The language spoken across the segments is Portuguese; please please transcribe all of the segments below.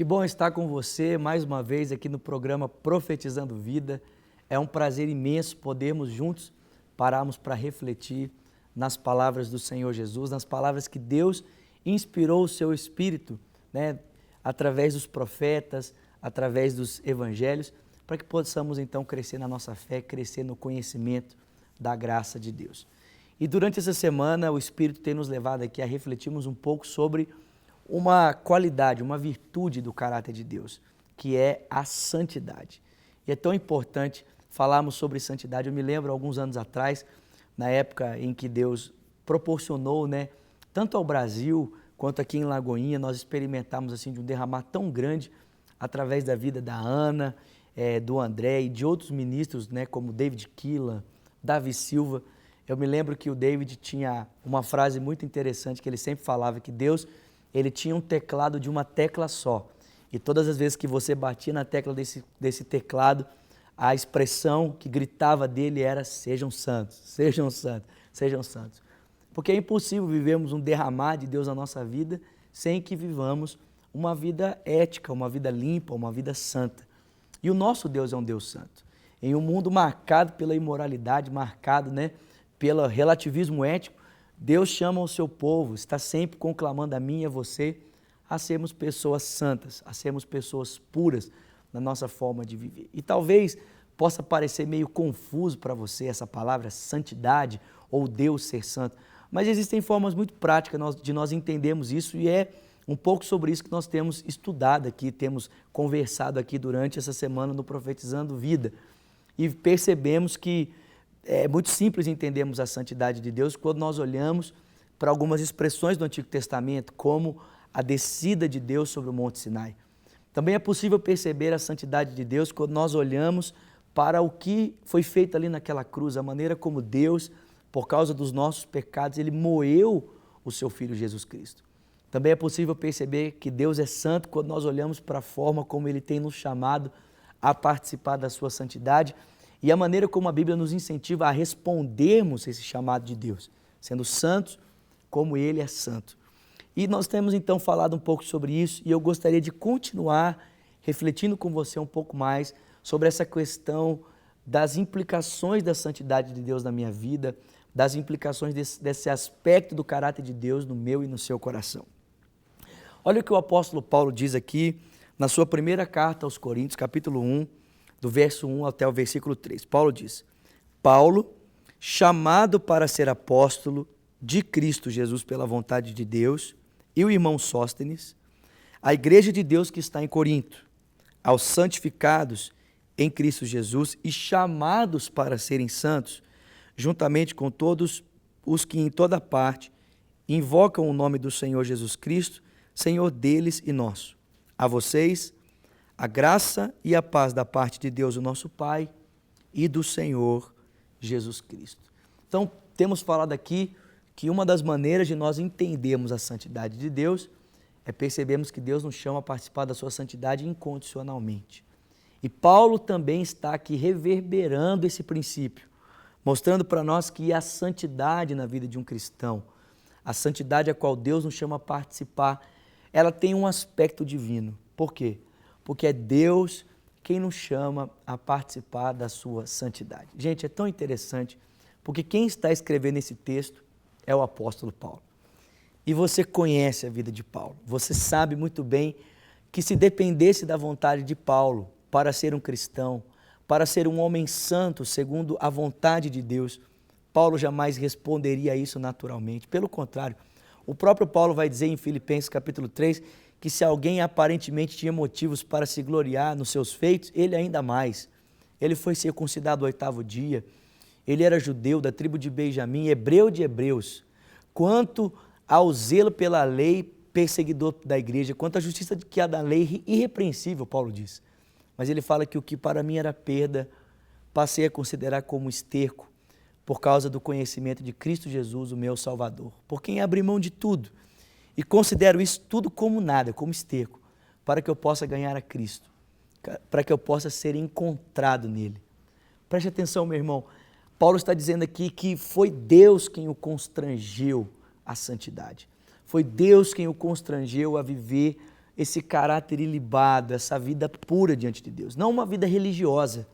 Que bom estar com você mais uma vez aqui no programa Profetizando Vida. É um prazer imenso podermos juntos pararmos para refletir nas palavras do Senhor Jesus, nas palavras que Deus inspirou o seu Espírito, através dos profetas, através dos evangelhos, para que possamos então crescer na nossa fé, crescer no conhecimento da graça de Deus. E durante essa semana o Espírito tem nos levado aqui a refletirmos um pouco sobre uma qualidade, uma virtude do caráter de Deus, que é a santidade. E é tão importante falarmos sobre santidade. Eu me lembro, alguns anos atrás, na época em que Deus proporcionou, tanto ao Brasil quanto aqui em Lagoinha, nós experimentamos assim, de um derramar tão grande através da vida da Ana, do André e de outros ministros, como David Keelan, Davi Silva. Eu me lembro que o David tinha uma frase muito interessante que ele sempre falava, que Deus, ele tinha um teclado de uma tecla só. E todas as vezes que você batia na tecla desse teclado, a expressão que gritava dele era: sejam santos, sejam santos, sejam santos. Porque é impossível vivermos um derramar de Deus na nossa vida sem que vivamos uma vida ética, uma vida limpa, uma vida santa. E o nosso Deus é um Deus santo. Em um mundo marcado pela imoralidade, marcado pelo relativismo ético, Deus chama o seu povo, está sempre conclamando a mim e a você a sermos pessoas santas, a sermos pessoas puras na nossa forma de viver. E talvez possa parecer meio confuso para você essa palavra santidade ou Deus ser santo, mas existem formas muito práticas de nós entendermos isso, e é um pouco sobre isso que nós temos estudado aqui, temos conversado aqui durante essa semana no Profetizando Vida. E percebemos que é muito simples entendermos a santidade de Deus quando nós olhamos para algumas expressões do Antigo Testamento, como a descida de Deus sobre o Monte Sinai. Também é possível perceber a santidade de Deus quando nós olhamos para o que foi feito ali naquela cruz, a maneira como Deus, por causa dos nossos pecados, ele moeu o seu Filho Jesus Cristo. Também é possível perceber que Deus é santo quando nós olhamos para a forma como ele tem nos chamado a participar da sua santidade, e a maneira como a Bíblia nos incentiva a respondermos esse chamado de Deus, sendo santos como Ele é santo. E nós temos então falado um pouco sobre isso, e eu gostaria de continuar refletindo com você um pouco mais sobre essa questão das implicações da santidade de Deus na minha vida, das implicações desse aspecto do caráter de Deus no meu e no seu coração. Olha o que o apóstolo Paulo diz aqui na sua primeira carta aos Coríntios, capítulo 1, do verso 1 até o versículo 3. Paulo diz: Paulo, chamado para ser apóstolo de Cristo Jesus pela vontade de Deus, e o irmão Sóstenes, a igreja de Deus que está em Corinto, aos santificados em Cristo Jesus e chamados para serem santos, juntamente com todos os que em toda parte invocam o nome do Senhor Jesus Cristo, Senhor deles e nosso. A vocês, a graça e a paz da parte de Deus, o nosso Pai, e do Senhor Jesus Cristo. Então, temos falado aqui que uma das maneiras de nós entendermos a santidade de Deus é percebermos que Deus nos chama a participar da sua santidade incondicionalmente. E Paulo também está aqui reverberando esse princípio, mostrando para nós que a santidade na vida de um cristão, a santidade a qual Deus nos chama a participar, ela tem um aspecto divino. Por quê? Porque é Deus quem nos chama a participar da sua santidade. Gente, é tão interessante, porque quem está escrevendo esse texto é o apóstolo Paulo. E você conhece a vida de Paulo. Você sabe muito bem que se dependesse da vontade de Paulo para ser um cristão, para ser um homem santo segundo a vontade de Deus, Paulo jamais responderia a isso naturalmente. Pelo contrário, o próprio Paulo vai dizer em Filipenses capítulo 3, que se alguém aparentemente tinha motivos para se gloriar nos seus feitos, ele ainda mais. Ele foi circuncidado ao 8º dia, ele era judeu da tribo de Benjamim, hebreu de hebreus. Quanto ao zelo pela lei, perseguidor da igreja, quanto à justiça que há da lei, irrepreensível, Paulo diz. Mas ele fala que o que para mim era perda, passei a considerar como esterco, por causa do conhecimento de Cristo Jesus, o meu Salvador, por quem abri mão de tudo. E considero isso tudo como nada, como esterco, para que eu possa ganhar a Cristo, para que eu possa ser encontrado nele. Preste atenção, meu irmão. Paulo está dizendo aqui que foi Deus quem o constrangeu à santidade. Foi Deus quem o constrangeu a viver esse caráter ilibado, essa vida pura diante de Deus, não uma vida religiosa,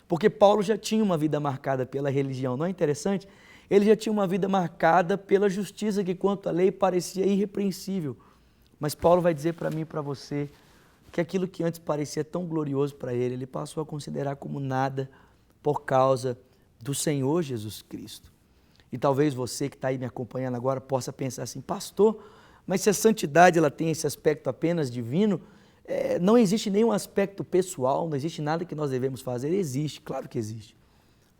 porque Paulo já tinha uma vida marcada pela religião, não é interessante? Ele já tinha uma vida marcada pela justiça que quanto à lei parecia irrepreensível, mas Paulo vai dizer para mim e para você que aquilo que antes parecia tão glorioso para ele passou a considerar como nada por causa do Senhor Jesus Cristo. E talvez você que está aí me acompanhando agora possa pensar assim, pastor, mas se a santidade ela tem esse aspecto apenas divino, não existe nenhum aspecto pessoal, não existe nada que nós devemos fazer. Existe, claro que existe.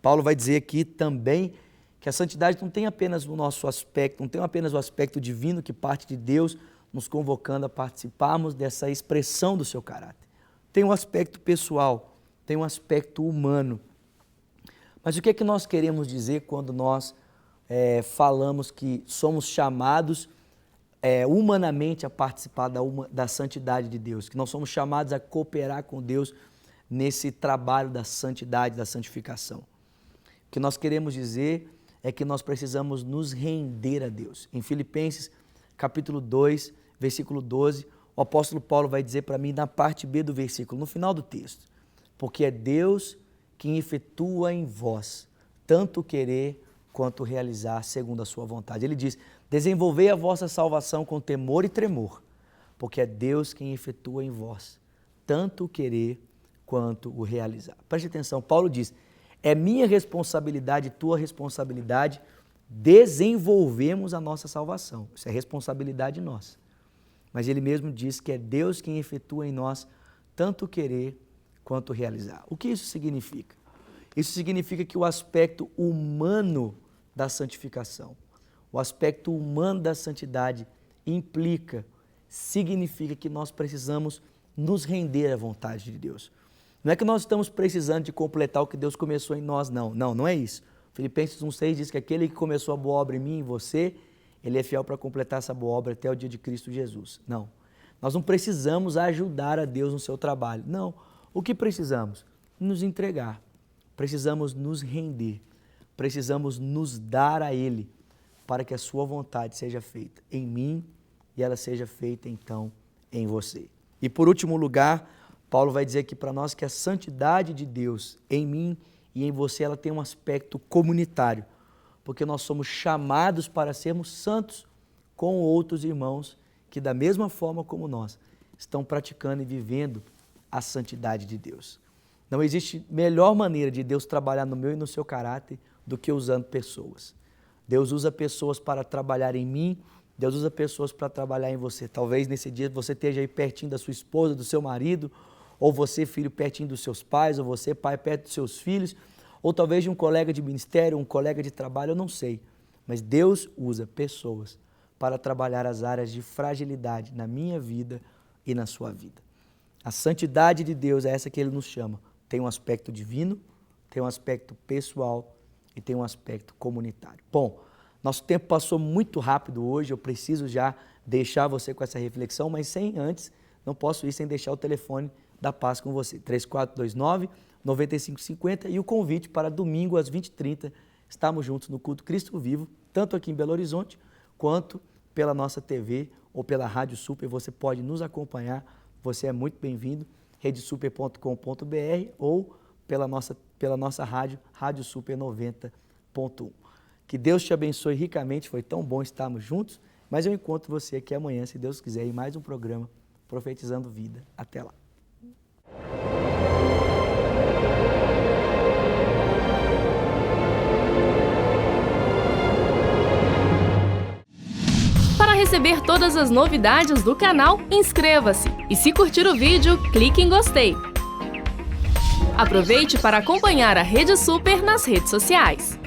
Paulo vai dizer aqui também que a santidade não tem apenas o nosso aspecto, não tem apenas o aspecto divino que parte de Deus, nos convocando a participarmos dessa expressão do seu caráter. Tem um aspecto pessoal, tem um aspecto humano. Mas o que é que nós queremos dizer quando nós falamos que somos chamados humanamente a participar da santidade de Deus, que nós somos chamados a cooperar com Deus nesse trabalho da santidade, da santificação? O que nós queremos dizer é que nós precisamos nos render a Deus. Em Filipenses, capítulo 2, versículo 12, o apóstolo Paulo vai dizer para mim na parte B do versículo, no final do texto, porque é Deus quem efetua em vós tanto querer quanto realizar segundo a sua vontade. Ele diz, desenvolvei a vossa salvação com temor e tremor, porque é Deus quem efetua em vós tanto o querer quanto o realizar. Preste atenção, Paulo diz, é minha responsabilidade, tua responsabilidade, desenvolvermos a nossa salvação. Isso é responsabilidade nossa. Mas ele mesmo diz que é Deus quem efetua em nós tanto o querer quanto o realizar. O que isso significa? Isso significa que o aspecto humano da santificação, o aspecto humano da santidade significa que nós precisamos nos render à vontade de Deus. Não é que nós estamos precisando de completar o que Deus começou em nós, não. Não é isso. Filipenses 1,6 diz que aquele que começou a boa obra em mim e em você, ele é fiel para completar essa boa obra até o dia de Cristo Jesus. Não. Nós não precisamos ajudar a Deus no seu trabalho. Não. O que precisamos? Nos entregar. Precisamos nos render. Precisamos nos dar a Ele para que a sua vontade seja feita em mim e ela seja feita então em você. E por último lugar, Paulo vai dizer aqui para nós que a santidade de Deus em mim e em você, ela tem um aspecto comunitário, porque nós somos chamados para sermos santos com outros irmãos que da mesma forma como nós estão praticando e vivendo a santidade de Deus. Não existe melhor maneira de Deus trabalhar no meu e no seu caráter do que usando pessoas. Deus usa pessoas para trabalhar em mim, Deus usa pessoas para trabalhar em você. Talvez nesse dia você esteja aí pertinho da sua esposa, do seu marido, ou você, filho, pertinho dos seus pais, ou você, pai, perto dos seus filhos, ou talvez de um colega de ministério, um colega de trabalho, eu não sei. Mas Deus usa pessoas para trabalhar as áreas de fragilidade na minha vida e na sua vida. A santidade de Deus é essa que Ele nos chama. Tem um aspecto divino, tem um aspecto pessoal e tem um aspecto comunitário. Bom, nosso tempo passou muito rápido hoje, eu preciso já deixar você com essa reflexão, mas não posso ir sem deixar o telefone da paz com você, 3429-9550 e o convite para domingo às 20h30, estamos juntos no Culto Cristo Vivo, tanto aqui em Belo Horizonte, quanto pela nossa TV ou pela Rádio Super, você pode nos acompanhar, você é muito bem-vindo, redesuper.com.br ou pela nossa rádio, Rádio Super 90.1. Que Deus te abençoe ricamente, foi tão bom estarmos juntos, mas eu encontro você aqui amanhã, se Deus quiser, em mais um programa Profetizando Vida. Até lá. Para receber todas as novidades do canal, inscreva-se e se curtir o vídeo, clique em gostei. Aproveite para acompanhar a Rede Super nas redes sociais.